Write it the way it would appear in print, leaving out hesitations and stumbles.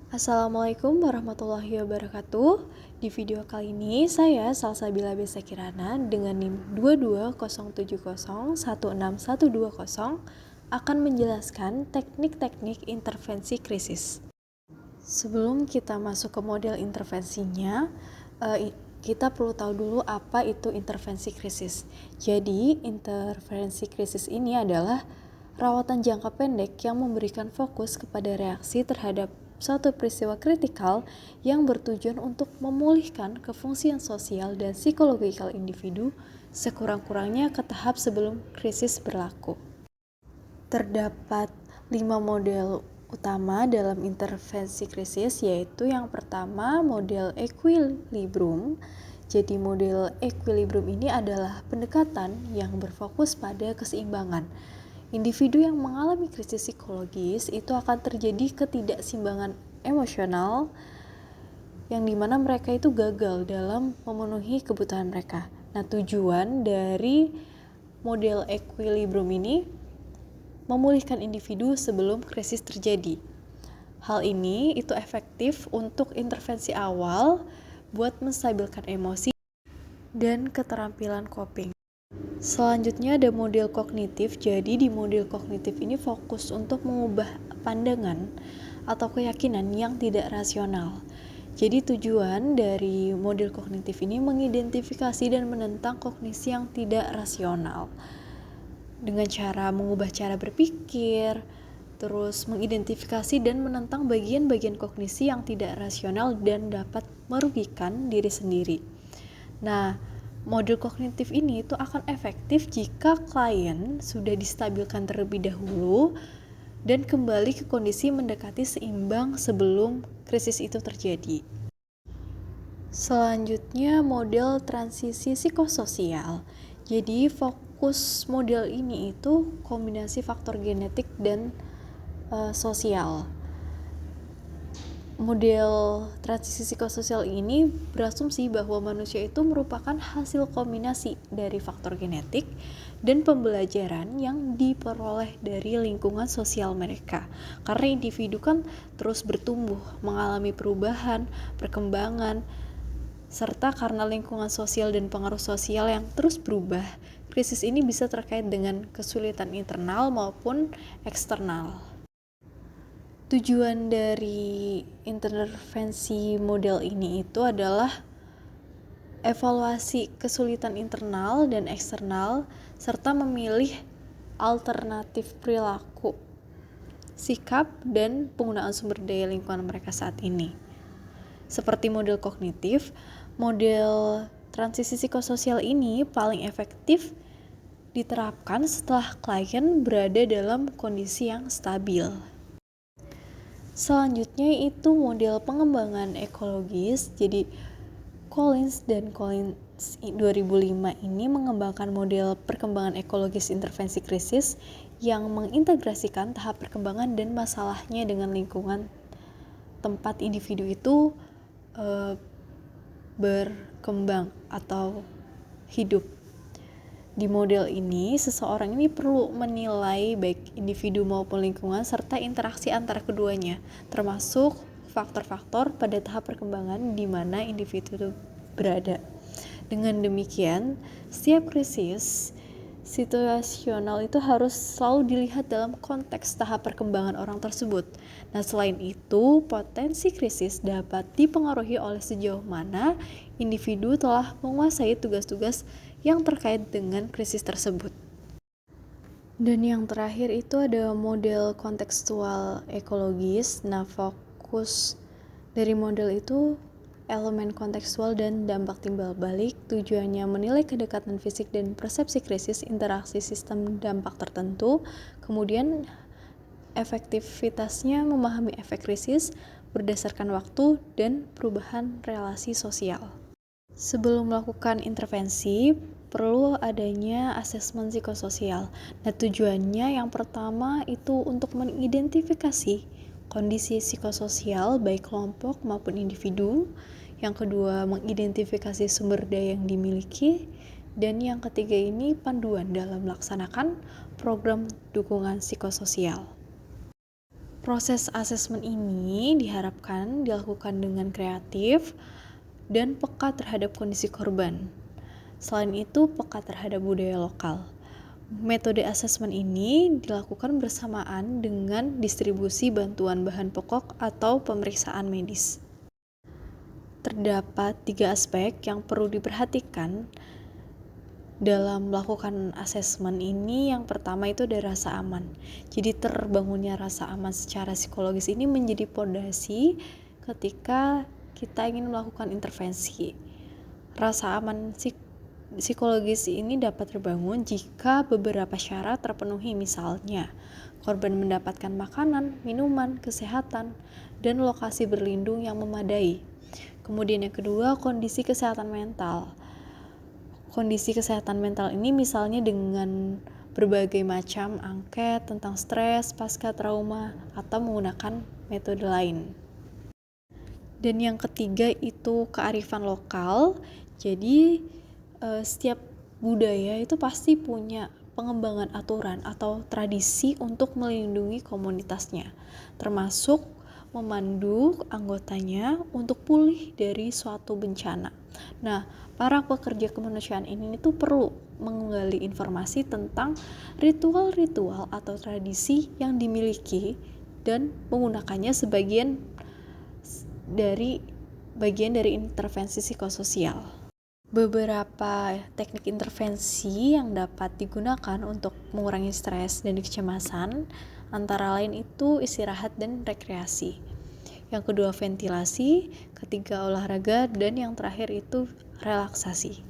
Assalamualaikum warahmatullahi wabarakatuh. Di video kali ini saya Salsabila Besa Kirana dengan NIM 2207016120 akan menjelaskan teknik-teknik intervensi krisis. Sebelum kita masuk ke model intervensinya, kita perlu tahu dulu apa itu intervensi krisis. Jadi, intervensi krisis ini adalah rawatan jangka pendek yang memberikan fokus kepada reaksi terhadap suatu peristiwa kritikal yang bertujuan untuk memulihkan kefungsian sosial dan psikologikal individu sekurang-kurangnya ke tahap sebelum krisis berlaku. Terdapat 5 model utama dalam intervensi krisis, yaitu yang pertama model equilibrium. Jadi model equilibrium ini adalah pendekatan yang berfokus pada keseimbangan. Individu yang mengalami krisis psikologis itu akan terjadi ketidakseimbangan emosional yang dimana mereka itu gagal dalam memenuhi kebutuhan mereka. Nah, tujuan dari model equilibrium ini memulihkan individu sebelum krisis terjadi. Hal ini itu efektif untuk intervensi awal buat menstabilkan emosi dan keterampilan coping. Selanjutnya ada model kognitif. Jadi di model kognitif ini fokus untuk mengubah pandangan atau keyakinan yang tidak rasional. Jadi tujuan dari model kognitif ini mengidentifikasi dan menentang kognisi yang tidak rasional dengan cara mengubah cara berpikir, terus mengidentifikasi dan menentang bagian-bagian kognisi yang tidak rasional dan dapat merugikan diri sendiri. Nah, model kognitif ini itu akan efektif jika klien sudah distabilkan terlebih dahulu dan kembali ke kondisi mendekati seimbang sebelum krisis itu terjadi. Selanjutnya model transisi psikososial. Jadi fokus model ini itu kombinasi faktor genetik dan sosial. Model transisi psikososial ini berasumsi bahwa manusia itu merupakan hasil kombinasi dari faktor genetik dan pembelajaran yang diperoleh dari lingkungan sosial mereka. Karena individu kan terus bertumbuh, mengalami perubahan, perkembangan, serta karena lingkungan sosial dan pengaruh sosial yang terus berubah, krisis ini bisa terkait dengan kesulitan internal maupun eksternal. Tujuan dari intervensi model ini itu adalah evaluasi kesulitan internal dan eksternal, serta memilih alternatif perilaku, sikap, dan penggunaan sumber daya lingkungan mereka saat ini. Seperti model kognitif, model transisi psikososial ini paling efektif diterapkan setelah klien berada dalam kondisi yang stabil. Selanjutnya itu model pengembangan ekologis. Jadi Collins dan Collins 2005 ini mengembangkan model perkembangan ekologis intervensi krisis yang mengintegrasikan tahap perkembangan dan masalahnya dengan lingkungan tempat individu itu berkembang atau hidup. Di model ini, seseorang ini perlu menilai baik individu maupun lingkungan serta interaksi antara keduanya, termasuk faktor-faktor pada tahap perkembangan di mana individu itu berada. Dengan demikian, setiap krisis situasional itu harus selalu dilihat dalam konteks tahap perkembangan orang tersebut. Nah, selain itu, potensi krisis dapat dipengaruhi oleh sejauh mana individu telah menguasai tugas-tugas yang terkait dengan krisis tersebut. Dan yang terakhir itu ada model kontekstual ekologis. Nah, fokus dari model itu elemen kontekstual dan dampak timbal balik. Tujuannya menilai kedekatan fisik dan persepsi krisis, interaksi sistem dampak tertentu, kemudian efektivitasnya memahami efek krisis berdasarkan waktu dan perubahan relasi sosial. Sebelum melakukan intervensi, perlu adanya asesmen psikososial. Nah, tujuannya yang pertama itu untuk mengidentifikasi kondisi psikososial baik kelompok maupun individu. Yang kedua, mengidentifikasi sumber daya yang dimiliki. Dan yang ketiga ini panduan dalam melaksanakan program dukungan psikososial. Proses asesmen ini diharapkan dilakukan dengan kreatif dan peka terhadap kondisi korban. Selain itu, peka terhadap budaya lokal. Metode asesmen ini dilakukan bersamaan dengan distribusi bantuan bahan pokok atau pemeriksaan medis. Terdapat 3 aspek yang perlu diperhatikan dalam melakukan asesmen ini. Yang pertama itu ada rasa aman. Jadi terbangunnya rasa aman secara psikologis ini menjadi pondasi ketika kita ingin melakukan intervensi. Rasa aman psikologis ini dapat terbangun jika beberapa syarat terpenuhi, misalnya korban mendapatkan makanan, minuman, kesehatan, dan lokasi berlindung yang memadai. Kemudian yang kedua, kondisi kesehatan mental. Kondisi kesehatan mental ini misalnya dengan berbagai macam angket tentang stres pasca trauma atau menggunakan metode lain. Dan yang ketiga itu kearifan lokal. Jadi setiap budaya itu pasti punya pengembangan aturan atau tradisi untuk melindungi komunitasnya, termasuk memandu anggotanya untuk pulih dari suatu bencana. Nah, para pekerja kemanusiaan ini tuh perlu menggali informasi tentang ritual-ritual atau tradisi yang dimiliki dan menggunakannya sebagai bagian dari intervensi psikososial. Beberapa teknik intervensi yang dapat digunakan untuk mengurangi stres dan kecemasan antara lain itu istirahat dan rekreasi. Yang kedua ventilasi, ketiga olahraga, dan yang terakhir itu relaksasi.